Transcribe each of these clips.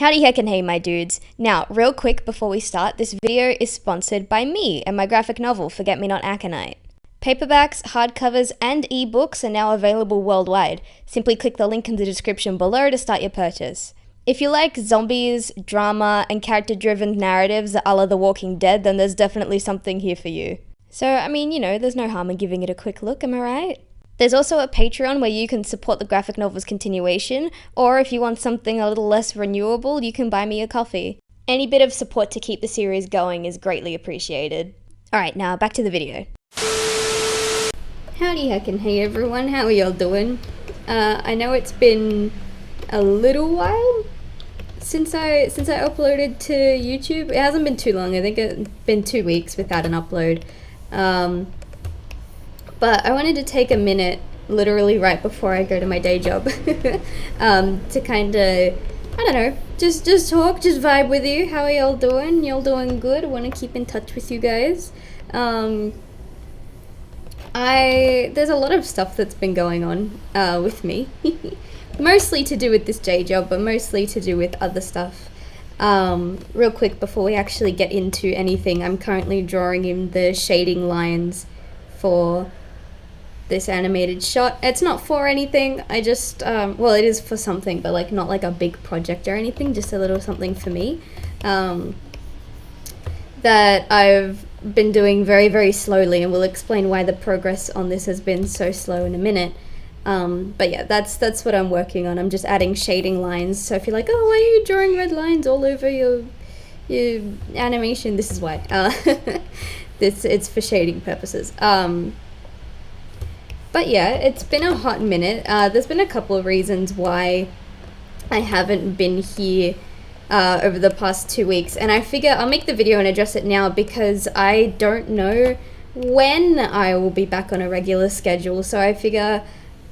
Howdy heck and hey my dudes. Now, real quick before we start, this video is sponsored by me and my graphic novel, Forget Me Not Aconite. Paperbacks, hardcovers, and ebooks are now available worldwide. Simply click the link in the description below to start your purchase. If you like zombies, drama, and character-driven narratives a la The Walking Dead, then there's definitely something here for you. So, there's no harm in giving it a quick look, am I right? There's also a Patreon where you can support the graphic novel's continuation, or if you want something a little less renewable, you can buy me a coffee. Any bit of support to keep the series going is greatly appreciated. Alright, now back to the video. Howdy heck and hey everyone, how are y'all doing? I know it's been a little while since I uploaded to YouTube. It hasn't been too long, I think it's been 2 weeks without an upload. But I wanted to take a minute, literally right before I go to my day job, to kind of, just talk, just vibe with you. How are y'all doing? Y'all doing good? I want to keep in touch with you guys. There's a lot of stuff that's been going on with me, mostly to do with this day job, but mostly to do with other stuff. Real quick before we actually get into anything, I'm currently drawing in the shading lines for this animated shot. It's not for anything, I just, well, it is for something, but like not like a big project or anything, just a little something for me, that I've been doing very, very slowly, and we'll explain why the progress on this has been so slow in a minute. But yeah, that's what I'm working on. I'm just adding shading lines, so if you're like, oh, why are you drawing red lines all over your animation, this is why. It's for shading purposes. But yeah, it's been a hot minute. There's been a couple of reasons why I haven't been here over the past 2 weeks, and I figure I'll make the video and address it now because I don't know when I will be back on a regular schedule, so I figure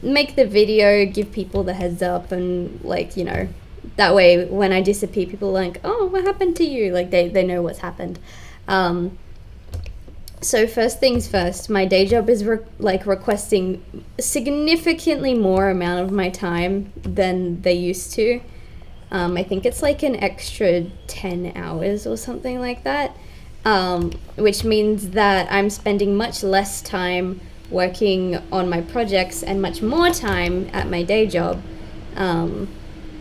make the video, give people the heads up, and that way when I disappear, people are like, oh, what happened to you? Like they know what's happened. So first things first, my day job is requesting a significantly more amount of my time than they used to. I think it's like an extra 10 hours or something like that, which means that I'm spending much less time working on my projects and much more time at my day job,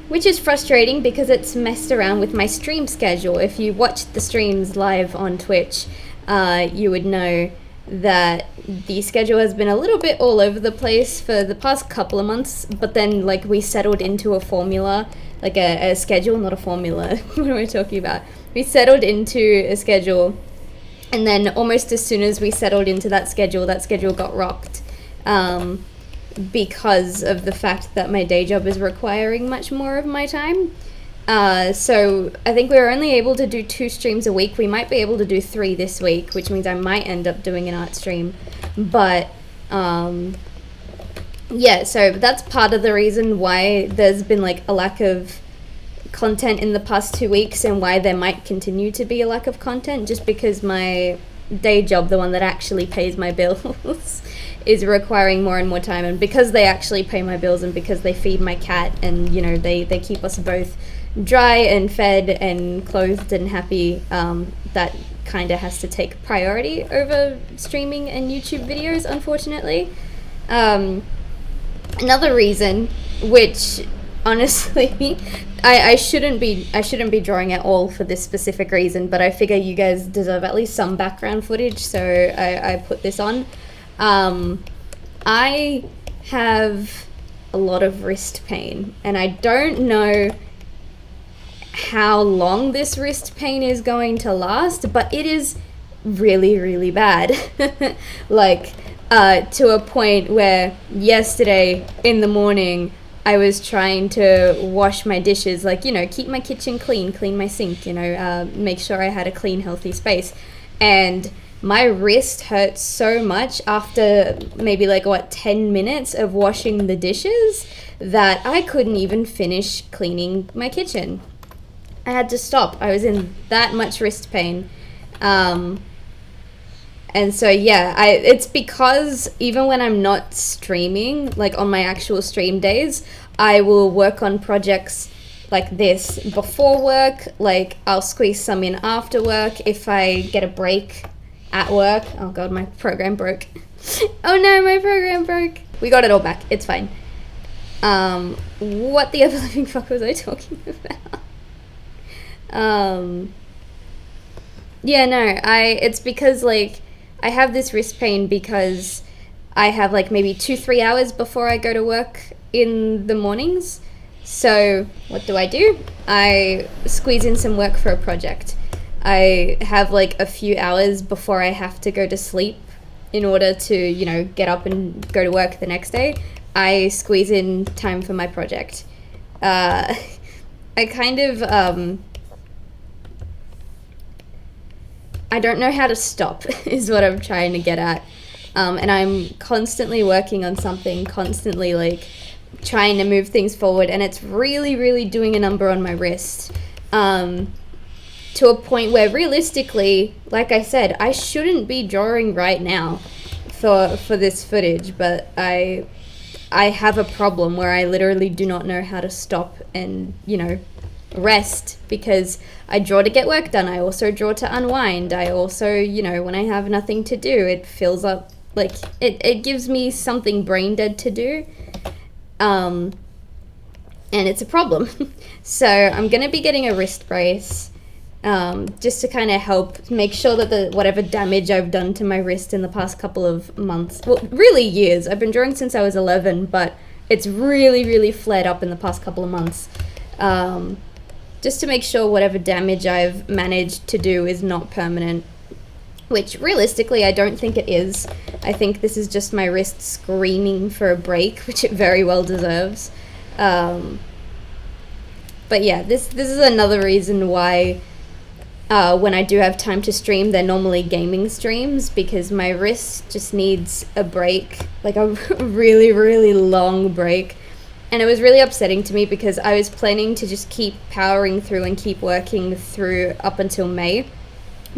which is frustrating because it's messed around with my stream schedule. If you watch the streams live on Twitch, you would know that the schedule has been a little bit all over the place for the past couple of months, but then we settled into a formula, like a schedule, not a formula. What am I talking about? We settled into a schedule, and then almost as soon as we settled into that schedule got rocked, because of the fact that my day job is requiring much more of my time. So I think we were only able to do 2 streams a week. We might be able to do 3 this week, which means I might end up doing an art stream. But, yeah, so that's part of the reason why there's been a lack of content in the past 2 weeks, and why there might continue to be a lack of content, just because my day job, the one that actually pays my bills, is requiring more and more time. And because they actually pay my bills, and because they feed my cat, and they keep us both dry and fed and clothed and happy, that kind of has to take priority over streaming and YouTube videos, unfortunately. Another reason, which honestly I shouldn't be drawing at all for this specific reason, but I figure you guys deserve at least some background footage, so I put this on. I have a lot of wrist pain, and I don't know how long this wrist pain is going to last, but it is really, really bad. To a point where yesterday in the morning I was trying to wash my dishes, keep my kitchen clean my sink, make sure I had a clean, healthy space, and my wrist hurt so much after maybe 10 minutes of washing the dishes that I couldn't even finish cleaning my kitchen. I had to stop. I was in that much wrist pain. And so yeah, it's because even when I'm not streaming, on my actual stream days, I will work on projects like this before work, like I'll squeeze some in after work if I get a break at work. Oh god, my program broke. Oh no, my program broke. We got it all back, it's fine. What the ever living fuck was I talking about? Yeah, no, it's because like I have this wrist pain because I have like maybe 2-3 hours before I go to work in the mornings. So what do? I squeeze in some work for a project. I have like a few hours before I have to go to sleep in order to, you know, get up and go to work the next day. I squeeze in time for my project. I kind of, I don't know how to stop is what I'm trying to get at. And I'm constantly working on something, constantly like trying to move things forward, and it's really, really doing a number on my wrist. To a point where realistically, like I said, I shouldn't be drawing right now for this footage, but I have a problem where I literally do not know how to stop and, you know, rest, because I draw to get work done. I also draw to unwind. I also, you know, when I have nothing to do, it fills up, like, it gives me something brain dead to do. And it's a problem. So I'm going to be getting a wrist brace, just to kind of help make sure that whatever damage I've done to my wrist in the past couple of months, well, really years. I've been drawing since I was 11, but it's really, really flared up in the past couple of months. Just to make sure whatever damage I've managed to do is not permanent, which realistically I don't think it is. I think this is just my wrist screaming for a break, which it very well deserves. But yeah, this is another reason why when I do have time to stream, they're normally gaming streams, because my wrist just needs a break, like a really, really long break. And it was really upsetting to me because I was planning to just keep powering through and keep working through up until May,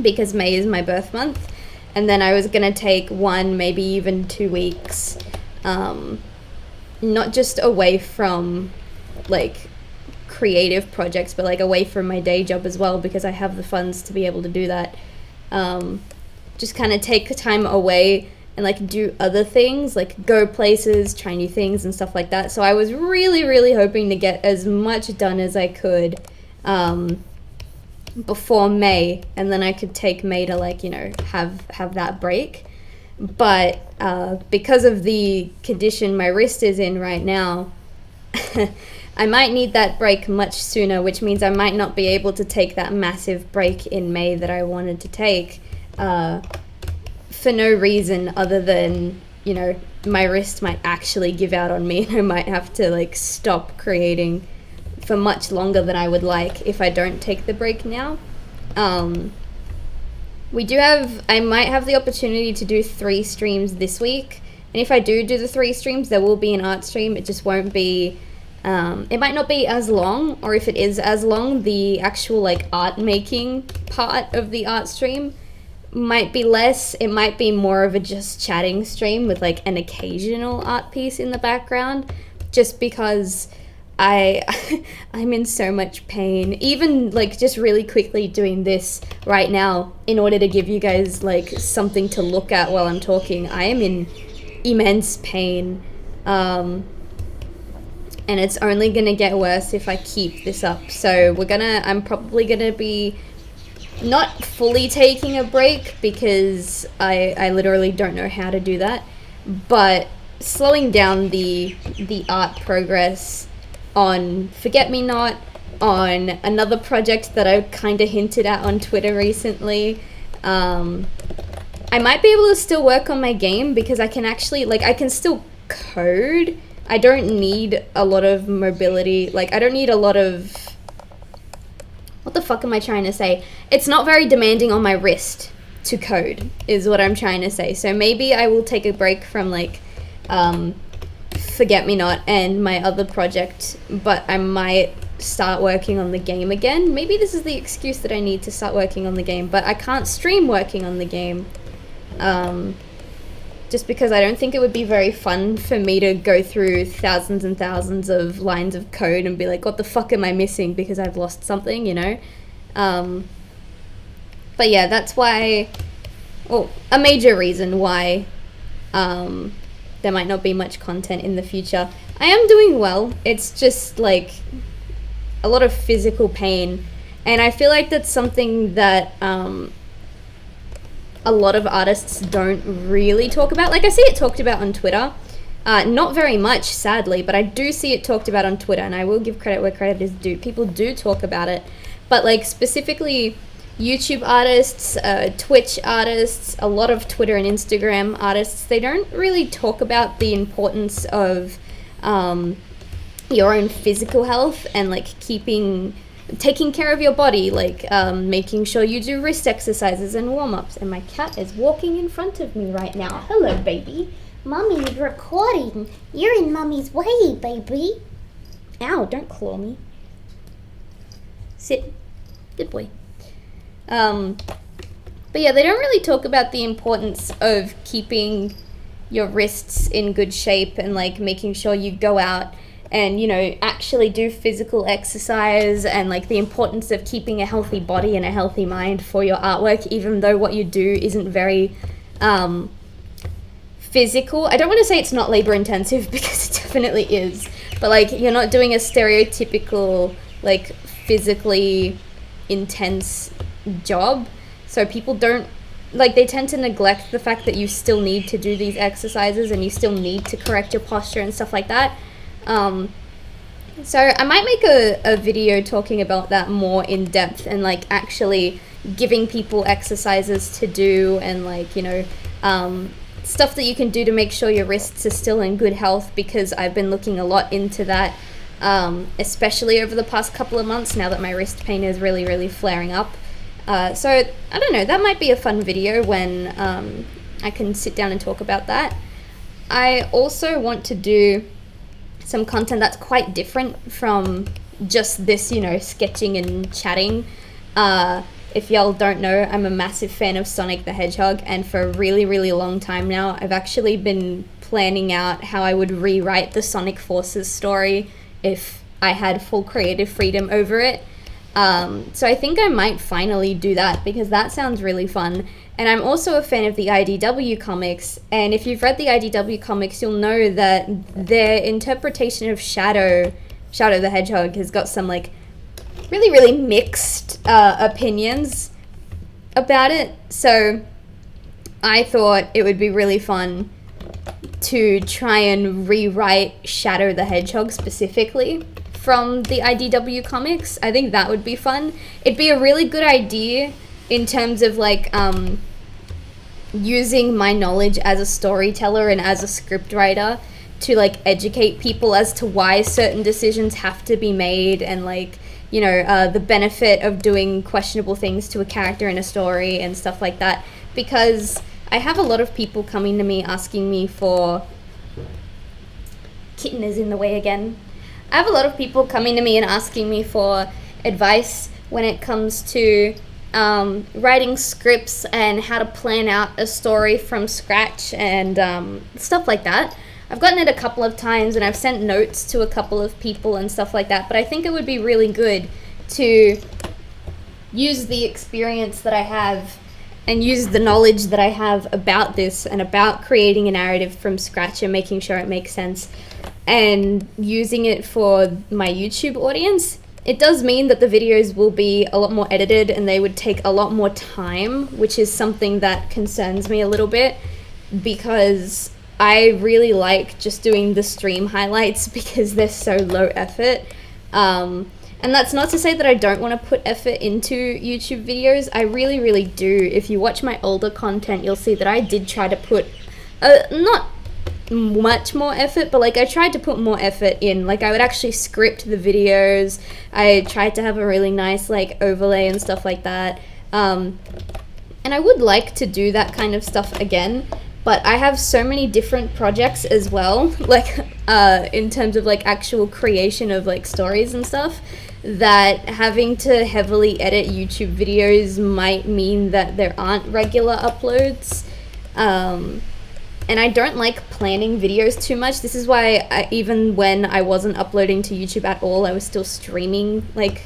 because May is my birth month. And then I was going to take 1, maybe even 2 weeks, not just away from like creative projects, but like away from my day job as well, because I have the funds to be able to do that. Just kind of take time away and like do other things, like go places, try new things and stuff like that. So I was really, really hoping to get as much done as I could before May, and then I could take May to, like, you know, have that break. But because of the condition my wrist is in right now, I might need that break much sooner, which means I might not be able to take that massive break in May that I wanted to take, for no reason other than, you know, my wrist might actually give out on me and I might have to like stop creating for much longer than I would like if I don't take the break now. I might have the opportunity to do 3 streams this week, and if I do the 3 streams, there will be an art stream. It just won't be, it might not be as long, or if it is as long, the actual like art making part of the art stream might be less. It might be more of a just chatting stream with like an occasional art piece in the background, just because I'm in so much pain. Even like just really quickly doing this right now in order to give you guys like something to look at while I'm talking, I am in immense pain, and it's only gonna get worse if I keep this up. So I'm probably gonna be not fully taking a break, because I literally don't know how to do that, but slowing down the art progress on Forget Me Not, on another project that I kind of hinted at on Twitter recently. I might be able to still work on my game, because I can actually, like, I can still code. I don't need a lot of mobility, like, I don't need a lot of, what the fuck am I trying to say? It's not very demanding on my wrist to code, is what I'm trying to say. So maybe I will take a break from, like, Forget Me Not and my other project, but I might start working on the game again. Maybe this is the excuse that I need to start working on the game, but I can't stream working on the game. just because I don't think it would be very fun for me to go through thousands and thousands of lines of code and be like, what the fuck am I missing because I've lost something, you know? But yeah, that's why, well, a major reason why there might not be much content in the future. I am doing well. It's just like a lot of physical pain, and I feel like that's something that a lot of artists don't really talk about. Like, I see it talked about on Twitter, not very much, sadly, but I do see it talked about on Twitter, and I will give credit where credit is due. People do talk about it, but like specifically YouTube artists, Twitch artists, a lot of Twitter and Instagram artists, they don't really talk about the importance of your own physical health and like taking care of your body, like making sure you do wrist exercises and warm-ups. And my cat is walking in front of me right now. Hello, baby. Mommy is recording. You're in Mommy's way, baby. Ow, don't claw me. Sit. Good boy. But yeah, they don't really talk about the importance of keeping your wrists in good shape and like making sure you go out and, you know, actually do physical exercise, and like the importance of keeping a healthy body and a healthy mind for your artwork, even though what you do isn't very physical. I don't want to say it's not labor intensive, because it definitely is, but like you're not doing a stereotypical like physically intense job. So people don't, like, they tend to neglect the fact that you still need to do these exercises and you still need to correct your posture and stuff like that. So I might make a video talking about that more in depth and like actually giving people exercises to do, and like, you know, stuff that you can do to make sure your wrists are still in good health, because I've been looking a lot into that, especially over the past couple of months now that my wrist pain is really, really flaring up. So I don't know, that might be a fun video when I can sit down and talk about that. I also want to do some content that's quite different from just this, you know, sketching and chatting. If y'all don't know, I'm a massive fan of Sonic the Hedgehog, and for a really, really long time now, I've actually been planning out how I would rewrite the Sonic Forces story if I had full creative freedom over it. So I think I might finally do that, because that sounds really fun. And I'm also a fan of the IDW comics, and if you've read the IDW comics, you'll know that their interpretation of Shadow the Hedgehog has got some like really, really mixed opinions about it. So I thought it would be really fun to try and rewrite Shadow the Hedgehog specifically from the IDW comics. I think that would be fun. It'd be a really good idea in terms of like using my knowledge as a storyteller and as a scriptwriter to like educate people as to why certain decisions have to be made, and like, you know, the benefit of doing questionable things to a character in a story and stuff like that. Because I have a lot of people coming to me asking me for... Kitten is in the way again. I have a lot of people coming to me and asking me for advice when it comes to writing scripts and how to plan out a story from scratch and stuff like that. I've gotten it a couple of times and I've sent notes to a couple of people and stuff like that, but I think it would be really good to use the experience that I have and use the knowledge that I have about this and about creating a narrative from scratch and making sure it makes sense, and using it for my YouTube audience. It does mean that the videos will be a lot more edited and they would take a lot more time, which is something that concerns me a little bit, because I really like just doing the stream highlights because they're so low effort. And that's not to say that I don't want to put effort into YouTube videos. I really, really do. If you watch my older content, you'll see that I did try to put, not much more effort, but like I tried to put more effort in. Like I would actually script the videos. I tried to have a really nice like overlay and stuff like that. And I would like to do that kind of stuff again, but I have so many different projects as well, like in terms of like actual creation of like stories and stuff, that having to heavily edit YouTube videos might mean that there aren't regular uploads. And I don't like planning videos too much. This is why even when I wasn't uploading to YouTube at all, I was still streaming like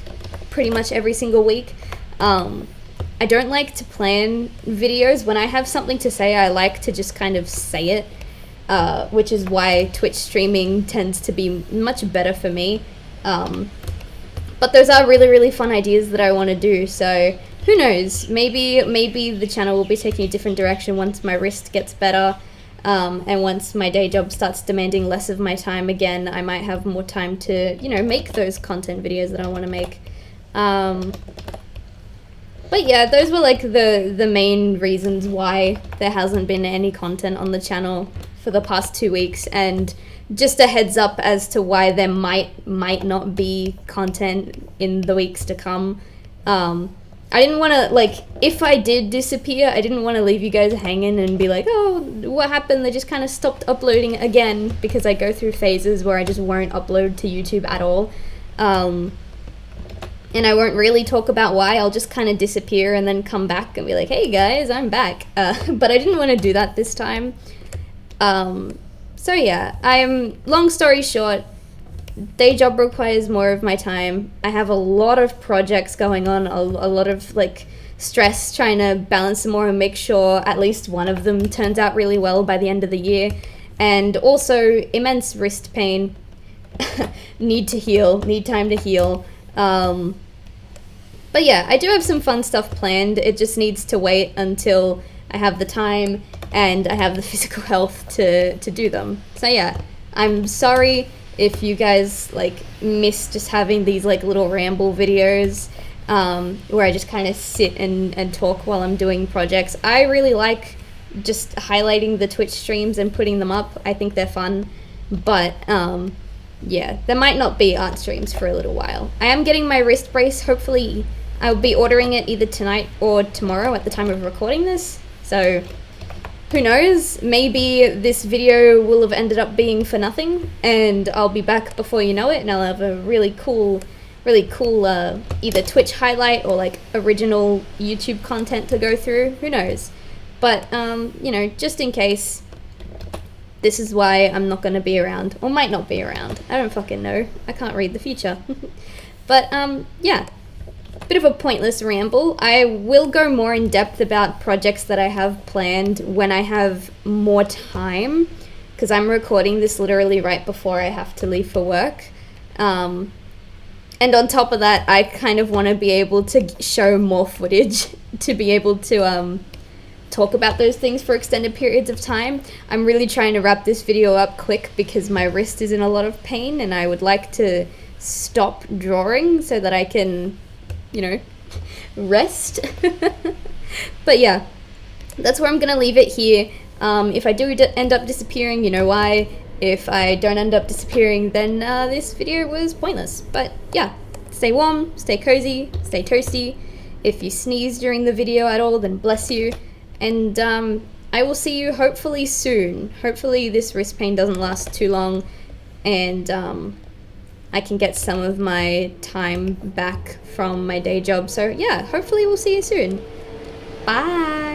pretty much every single week. I don't like to plan videos. When I have something to say, I like to just kind of say it, which is why Twitch streaming tends to be much better for me. But those are really, really fun ideas that I want to do, so who knows? Maybe the channel will be taking a different direction once my wrist gets better. And once my day job starts demanding less of my time again, I might have more time to, you know, make those content videos that I want to make. But yeah, those were like the main reasons why there hasn't been any content on the channel for the past 2 weeks, and just a heads up as to why there might not be content in the weeks to come. I didn't want to, like, if I did disappear, I didn't want to leave you guys hanging and be like, oh, what happened? They just kind of stopped uploading again, because I go through phases where I just won't upload to YouTube at all. And I won't really talk about why. I'll just kind of disappear and then come back and be like, hey guys, I'm back. But I didn't want to do that this time. So yeah, long story short, day job requires more of my time. I have a lot of projects going on, a lot of like stress trying to balance them more and make sure at least one of them turns out really well by the end of the year. And also immense wrist pain. Need time to heal. But yeah, I do have some fun stuff planned. It just needs to wait until I have the time and I have the physical health to do them. So yeah, I'm sorry if you guys like miss just having these like little ramble videos where I just kind of sit and talk while I'm doing projects. I really like just highlighting the Twitch streams and putting them up. I think they're fun, but yeah, there might not be art streams for a little while. I am getting my wrist brace. Hopefully I'll be ordering it either tonight or tomorrow at the time of recording this. So who knows? Maybe this video will have ended up being for nothing and I'll be back before you know it, and I'll have a really cool either Twitch highlight or like original YouTube content to go through. Who knows? But you know, just in case, this is why I'm not going to be around, or might not be around. I don't fucking know. I can't read the future. But yeah, bit of a pointless ramble. I will go more in depth about projects that I have planned when I have more time, because I'm recording this literally right before I have to leave for work. And on top of that, I kind of want to be able to show more footage to be able to talk about those things for extended periods of time. I'm really trying to wrap this video up quick because my wrist is in a lot of pain and I would like to stop drawing so that I can, you know, rest. But yeah, that's where I'm gonna leave it here. If I do end up disappearing, you know why. If I don't end up disappearing, then this video was pointless. But yeah, stay warm, stay cozy, stay toasty. If you sneeze during the video at all, then bless you. And I will see you hopefully soon. Hopefully this wrist pain doesn't last too long, and I can get some of my time back from my day job. So yeah, hopefully we'll see you soon. Bye!